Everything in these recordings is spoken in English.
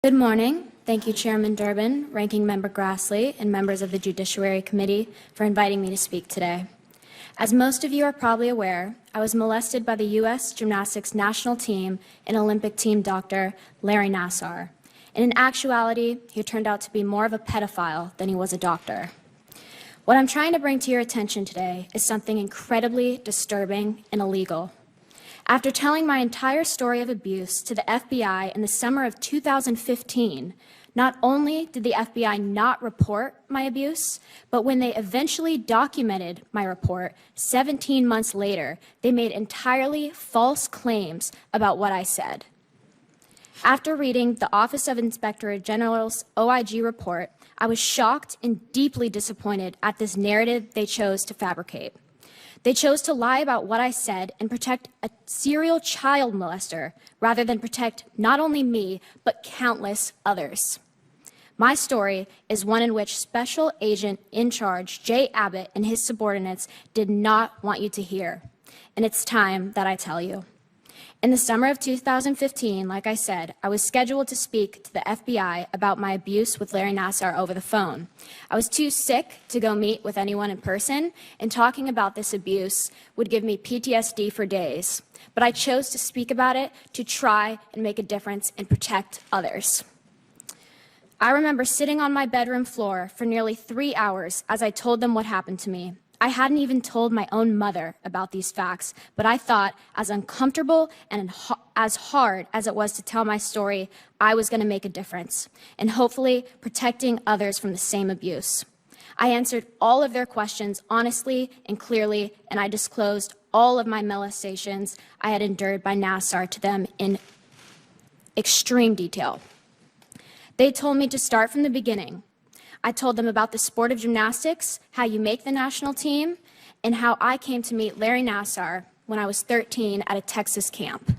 Good morning. Thank you, Chairman Durbin, Ranking Member Grassley, and members of the Judiciary Committee for inviting me to speak today. As most of you are probably aware, I was molested by the U.S. Gymnastics national team and Olympic team doctor Larry Nassar. And in actuality, he turned out to be more of a pedophile than he was a doctor. What I'm trying to bring to your attention today is something incredibly disturbing and illegal. After telling my entire story of abuse to the FBI in the summer of 2015, not only did the FBI not report my abuse, but when they eventually documented my report 17 months later, they made entirely false claims about what I said. After reading the Office of Inspector General's OIG report, I was shocked and deeply disappointed at this narrative they chose to fabricate. They chose to lie about what I said and protect a serial child molester rather than protect not only me, but countless others. My story is one in which Special Agent in Charge Jay Abbott and his subordinates did not want you to hear, and it's time that I tell you. In the summer of 2015, like I said, I was scheduled to speak to the FBI about my abuse with Larry Nassar over the phone. I was too sick to go meet with anyone in person, and talking about this abuse would give me PTSD for days. But I chose to speak about it to try and make a difference and protect others. I remember sitting on my bedroom floor for nearly 3 hours as I told them what happened to me. I hadn't even told my own mother about these facts, but I thought as uncomfortable and as hard as it was to tell my story, I was going to make a difference, and hopefully protecting others from the same abuse. I answered all of their questions honestly and clearly, and I disclosed all of my molestations I had endured by Nassar to them in extreme detail. They told me to start from the beginning. I told them about the sport of gymnastics, how you make the national team, and how I came to meet Larry Nassar when I was 13 at a Texas camp.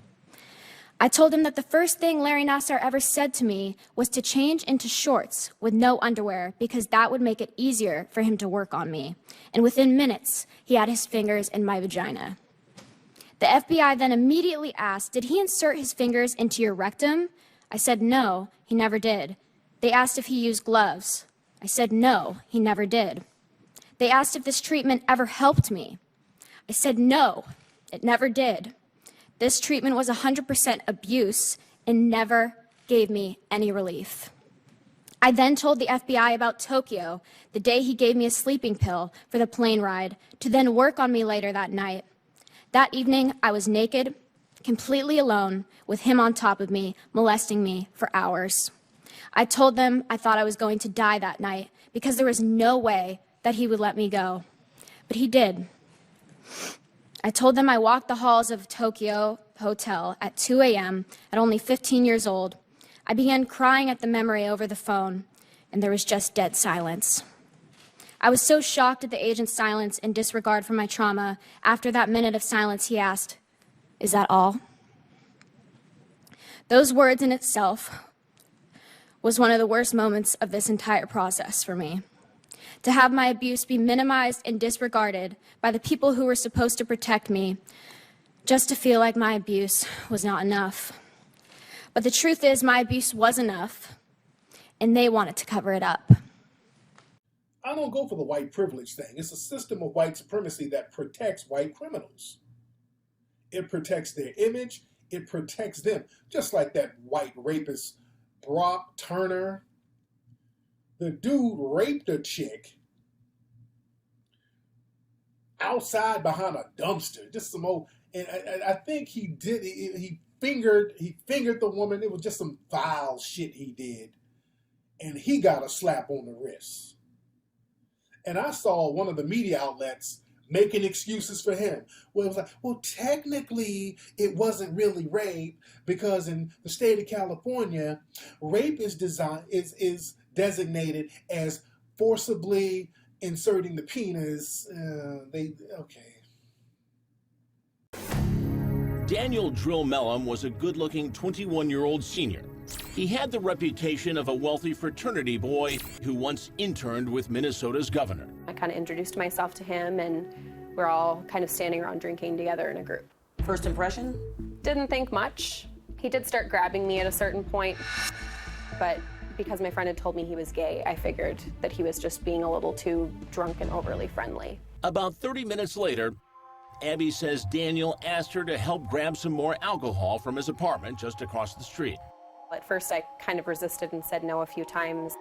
I told him that the first thing Larry Nassar ever said to me was to change into shorts with no underwear because that would make it easier for him to work on me. And within minutes, he had his fingers in my vagina. The FBI then immediately asked, "Did he insert his fingers into your rectum?" I said, "No, he never did." They asked if he used gloves. I said, "No, he never did." They asked if this treatment ever helped me. I said, "No, it never did." This treatment was 100% abuse and never gave me any relief. I then told the FBI about Tokyo, the day he gave me a sleeping pill for the plane ride, to then work on me later that night. That evening, I was naked, completely alone, with him on top of me, molesting me for hours. I told them I thought I was going to die that night because there was no way that he would let me go. But he did. I told them I walked the halls of Tokyo Hotel at 2 a.m. at only 15 years old. I began crying at the memory over the phone, and there was just dead silence. I was so shocked at the agent's silence and disregard for my trauma. After that minute of silence, he asked, "Is that all?" Those words in itself was one of the worst moments of this entire process for me. To have my abuse be minimized and disregarded by the people who were supposed to protect me, just to feel like my abuse was not enough. But the truth is, my abuse was enough, and they wanted to cover it up. I don't go for the white privilege thing. It's a system of white supremacy that protects white criminals. It protects their image. It protects them. Just like that white rapist Brock Turner. The dude raped a chick outside behind a dumpster. Just some old, and I think he did. He fingered the woman. It was just some vile shit he did, and he got a slap on the wrist. And I saw one of the media outlets making excuses for him. Well, it was like, well, technically, it wasn't really rape because in the state of California, rape is designated as forcibly inserting the penis. Okay. Daniel Drill Mellum was a good-looking 21-year-old senior. He had the reputation of a wealthy fraternity boy who once interned with Minnesota's governor. I kind of introduced myself to him, and we're all kind of standing around drinking together in a group. First impression? Didn't think much. He did start grabbing me at a certain point. but because my friend had told me he was gay, I figured that he was just being a little too drunk and overly friendly. About 30 minutes later, Abby says Daniel asked her to help grab some more alcohol from his apartment just across the street. At first, I kind of resisted and said no a few times.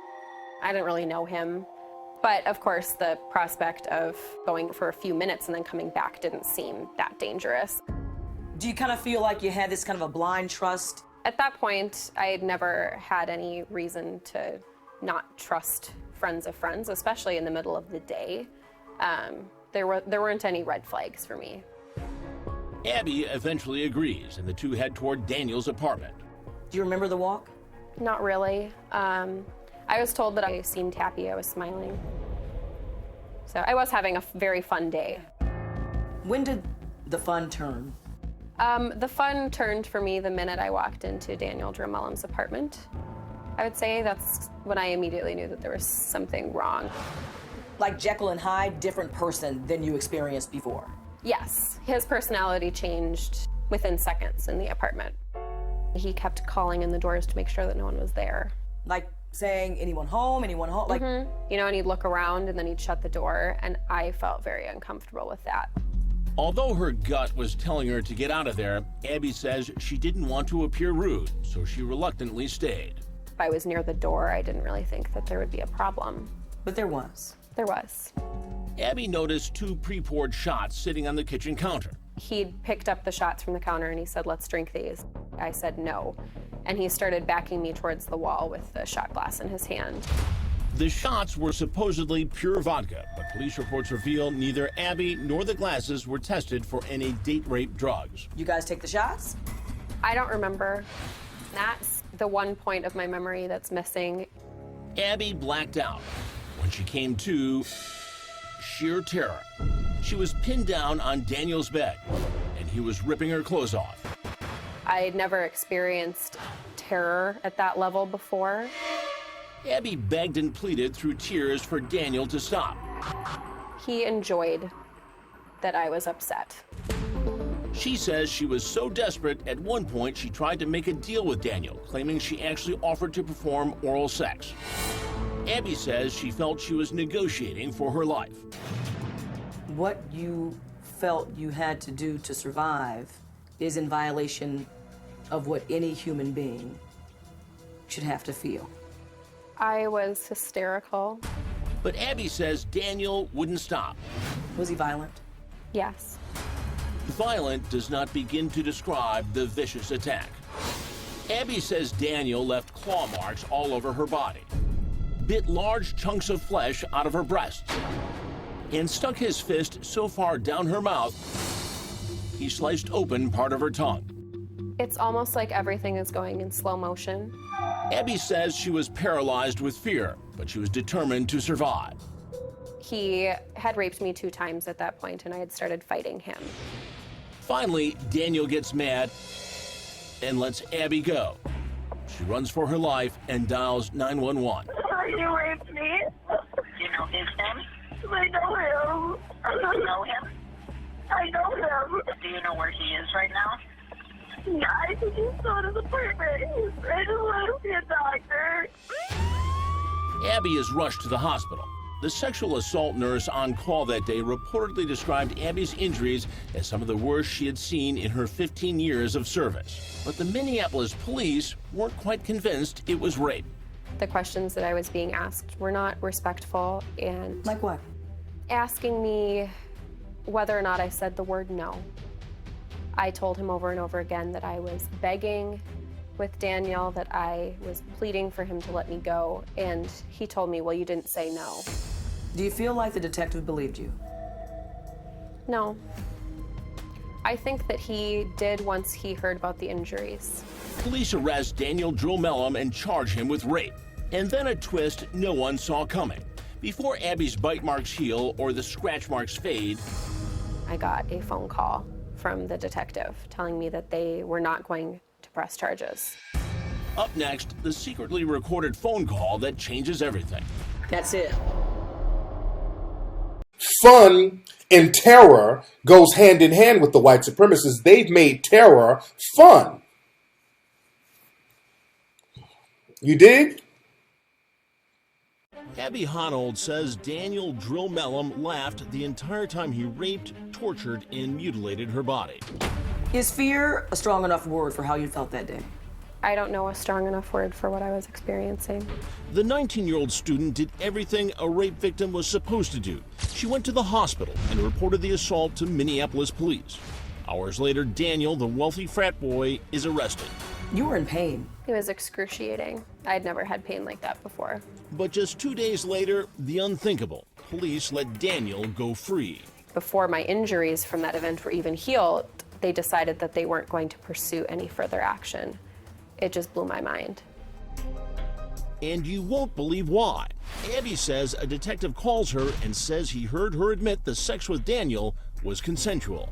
I didn't really know him. But of course, the prospect of going for a few minutes and then coming back didn't seem that dangerous. Do you kind of feel like you had this kind of a blind trust? At that point, I had never had any reason to not trust friends of friends, especially in the middle of the day. There weren't any red flags for me. Abby eventually agrees, and the two head toward Daniel's apartment. Do you remember the walk? Not really. I was told that I seemed happy, I was smiling. So I was having a very fun day. When did the fun turn? The fun turned for me the minute I walked into Daniel Drew Mellum's apartment. I would say that's when I immediately knew that there was something wrong. Like Jekyll and Hyde, different person than you experienced before? Yes, his personality changed within seconds in the apartment. He kept calling in the doors to make sure that no one was there. Like saying, anyone home, anyone home? Like, You know, and he'd look around and then he'd shut the door, and I felt very uncomfortable with that. Although her gut was telling her to get out of there, Abby says she didn't want to appear rude, so she reluctantly stayed. If I was near the door, I didn't really think that there would be a problem. but there was. There was. Abby noticed 2 pre-poured shots sitting on the kitchen counter. He'd picked up the shots from the counter and he said, "Let's drink these." I said no. And he started backing me towards the wall with the shot glass in his hand. The shots were supposedly pure vodka, but police reports reveal neither Abby nor the glasses were tested for any date rape drugs. You guys take the shots? I don't remember. That's the one point of my memory that's missing. Abby blacked out. When she came to, sheer terror. She was pinned down on Daniel's bed, and he was ripping her clothes off. I had never experienced terror at that level before. Abby begged and pleaded through tears for Daniel to stop. He enjoyed that I was upset. She says she was so desperate, at one point she tried to make a deal with Daniel, claiming she actually offered to perform oral sex. Abby says she felt she was negotiating for her life. What you felt you had to do to survive is in violation of what any human being should have to feel. I was hysterical. But Abby says Daniel wouldn't stop. Was he violent? Yes. Violent does not begin to describe the vicious attack. Abby says Daniel left claw marks all over her body, bit large chunks of flesh out of her breasts, and stuck his fist so far down her mouth, he sliced open part of her tongue. It's almost like everything is going in slow motion. Abby says she was paralyzed with fear, but she was determined to survive. He had raped me 2 times at that point, and I had started fighting him. Finally, Daniel gets mad and lets Abby go. She runs for her life and dials 911. You raped me. Do you know his name? I know him. You know him? I know him. Do you know where he is right now? Yeah, I think he's still in his apartment. I just want to see a doctor. Abby is rushed to the hospital. The sexual assault nurse on call that day reportedly described Abby's injuries as some of the worst she had seen in her 15 years of service. But the Minneapolis police weren't quite convinced it was rape. The questions that I was being asked were not respectful, and Like what? asking me whether or not I said the word no. I told him over and over again that I was begging with Daniel, that I was pleading for him to let me go, and he told me, "Well, you didn't say no." Do you feel like the detective believed you? No. I think that he did once he heard about the injuries. Police arrest Daniel Drew Mellum and charge him with rape. And then a twist no one saw coming. Before Abby's bite marks heal or the scratch marks fade, I got a phone call from the detective telling me that they were not going to press charges. up next, the secretly recorded phone call that changes everything. That's it. Fun and terror goes hand in hand with the white supremacists. They've made terror fun. You dig? Abby Honold says Daniel Drill Mellum laughed the entire time he raped, tortured, and mutilated her body. Is fear a strong enough word for how you felt that day? I don't know a strong enough word for what I was experiencing. The 19-year-old student did everything a rape victim was supposed to do. She went to the hospital and reported the assault to Minneapolis police. Hours later, Daniel, the wealthy frat boy, is arrested. You were in pain. It was excruciating. I'd never had pain like that before. But just 2 days later, the unthinkable. Police let Daniel go free. Before my injuries from that event were even healed, they decided that they weren't going to pursue any further action. It just blew my mind. And you won't believe why. Abby says a detective calls her and says he heard her admit the sex with Daniel was consensual.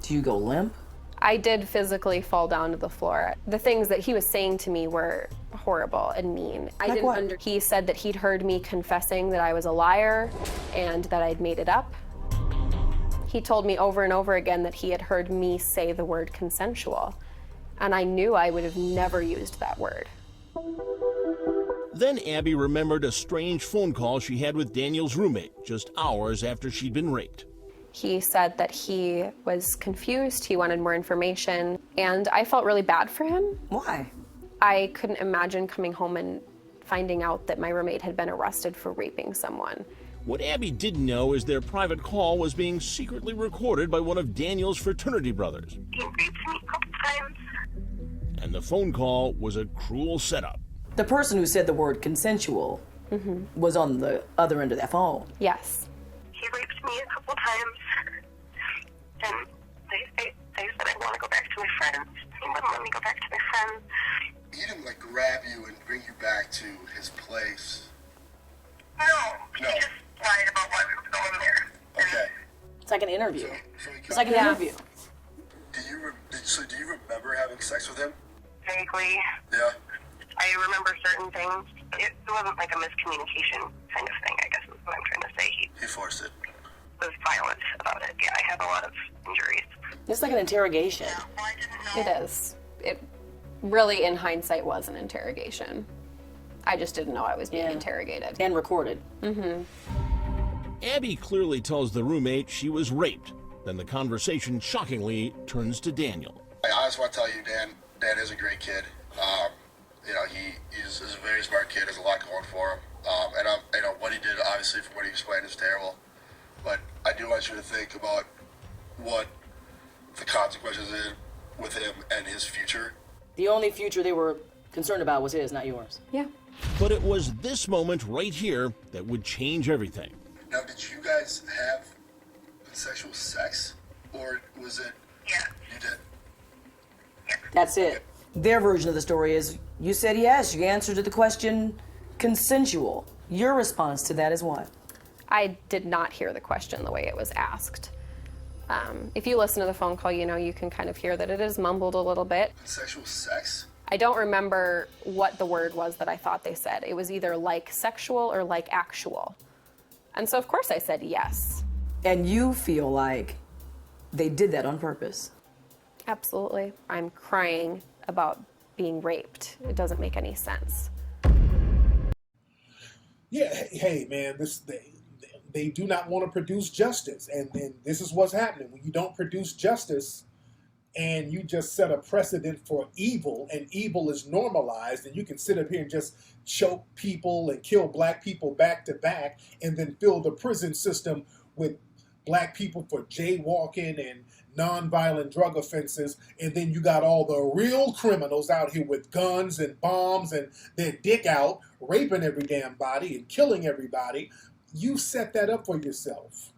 Do you go limp? I did physically fall down to the floor. The things that he was saying to me were horrible and mean. Like what? He said that he'd heard me confessing that I was a liar and that I'd made it up. He told me over and over again that he had heard me say the word consensual, and I knew I would have never used that word. Then Abby remembered a strange phone call she had with Daniel's roommate just hours after she'd been raped. He said that he was confused, he wanted more information, and I felt really bad for him. Why? I couldn't imagine coming home and finding out that my roommate had been arrested for raping someone. What Abby didn't know is their private call was being secretly recorded by one of Daniel's fraternity brothers. He raped me a couple times. And the phone call was a cruel setup. The person who said the word consensual was on the other end of that phone. Yes. He raped me a couple times. And they said I want to go back to my friends. He wouldn't let me go back to my friends. He didn't like grab you and bring you back to his place. No, he just lied about why we were going there. Okay. It's like an interview. So he It's like an Yeah. interview. do you remember having sex with him? Vaguely, Yeah. I remember certain things. It wasn't like a miscommunication kind of thing, I guess is what I'm trying to say. He He forced it. was violent about it. Yeah, I have a lot of injuries. It's like an interrogation. Well, I didn't know. It is. It really, in hindsight, was an interrogation. I just didn't know I was being interrogated. And recorded. Abby clearly tells the roommate she was raped. Then the conversation shockingly turns to Daniel. I just want to tell you, Dan is a great kid. He's a very smart kid, has a lot going for him. What he did, obviously, from what he explained, is terrible. But I do want you to think about what the consequences is with him and his future. The only future they were concerned about was his, not yours. Yeah. But it was this moment right here that would change everything. Now, did you guys have consensual sex? Or was it... Yeah. You did? That's it. Their version of the story is, you said yes, you answered to the question, consensual. Your response to that is what? I did not hear the question the way it was asked. If you listen to the phone call, you can kind of hear that it is mumbled a little bit. Consensual sex? I don't remember what the word was that I thought they said. It was either like sexual or like actual. And so, of course, I said yes. And you feel like they did that on purpose. Absolutely. I'm crying about being raped. It doesn't make any sense. Yeah, hey man, they do not want to produce justice, and this is what's happening when you don't produce justice, and you just set a precedent for evil, and evil is normalized, and you can sit up here and just choke people and kill black people back to back, and then fill the prison system with black people for jaywalking and nonviolent drug offenses, and then you got all the real criminals out here with guns and bombs and their dick out, raping every damn body and killing everybody. You set that up for yourself.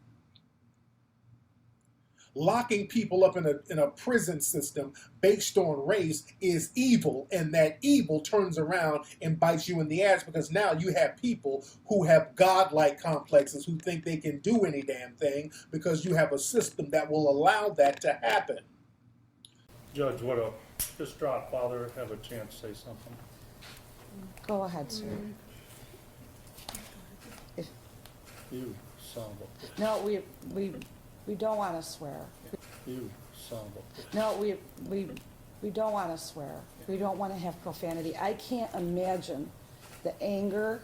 Locking people up in a prison system based on race is evil, and that evil turns around and bites you in the ass, because now you have people who have godlike complexes who think they can do any damn thing because you have a system that will allow that to happen. Judge Widow, just drop Father, have a chance to say something. Go ahead, sir. You son of a bitch. No, we don't want to swear. You son of a bitch. No, We don't want to swear. We don't want to have profanity. I can't imagine the anger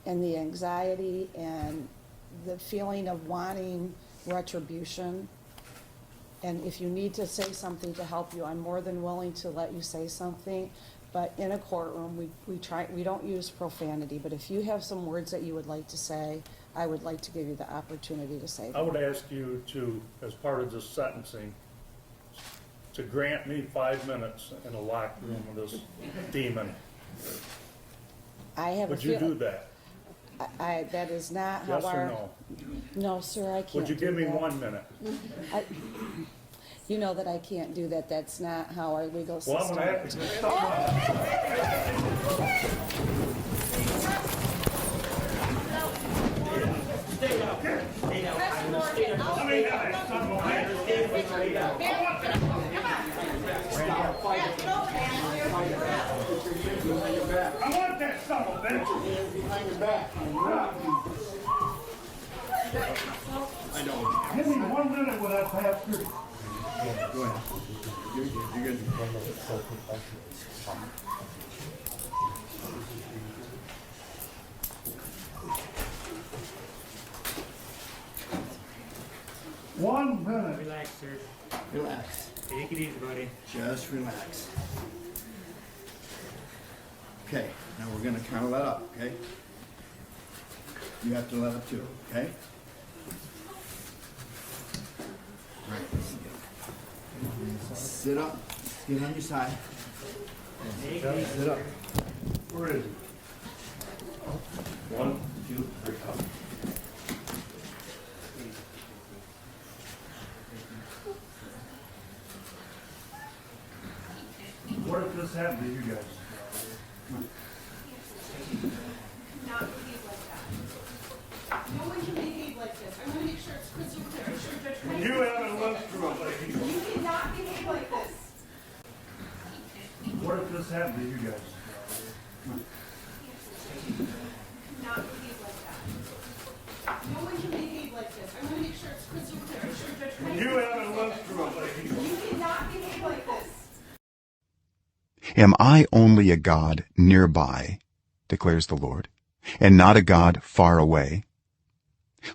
and the anxiety and the feeling of wanting retribution. And if you need to say something to help you, I'm more than willing to let you say something. But in a courtroom, we don't use profanity. But if you have some words that you would like to say, I would like to give you the opportunity to say I them. would ask you to, as part of this sentencing, to grant me 5 minutes in a locked room with this demon. I have Would a you feel- do that? that is not how Yes or our. no? No, sir, I can't. Would you do give me that. 1 minute? You know that I can't do that. That's not how our legal Well, I'm system gonna have works. to stop. I want that son of a bitch. Behind your back. Give me 1 minute with that bastard. Go ahead. You're good. One minute. Relax, sir. Relax. Take it easy, buddy. Just relax. Okay, now we're gonna count that up, okay? You have to let up too, okay? Right. Sit up. Get on your side. Sit up. Where is he? 1, 2, 3, up. What if this happened to you guys? Not behave like that. No one can behave like this. I want to make sure it's crystal clear. I'm sure Judge Price. You haven't lived through it, lady. You cannot behave like this. What if this happened to you guys? Not behave like that. No one can behave like this. I want to make sure it's crystal clear. I'm sure Judge Price. You haven't lived through it, lady. You cannot behave like this. Am I only a God nearby, declares the Lord, and not a God far away?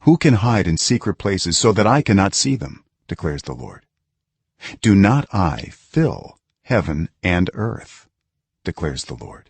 Who can hide in secret places so that I cannot see them, declares the Lord? Do not I fill heaven and earth, declares the Lord?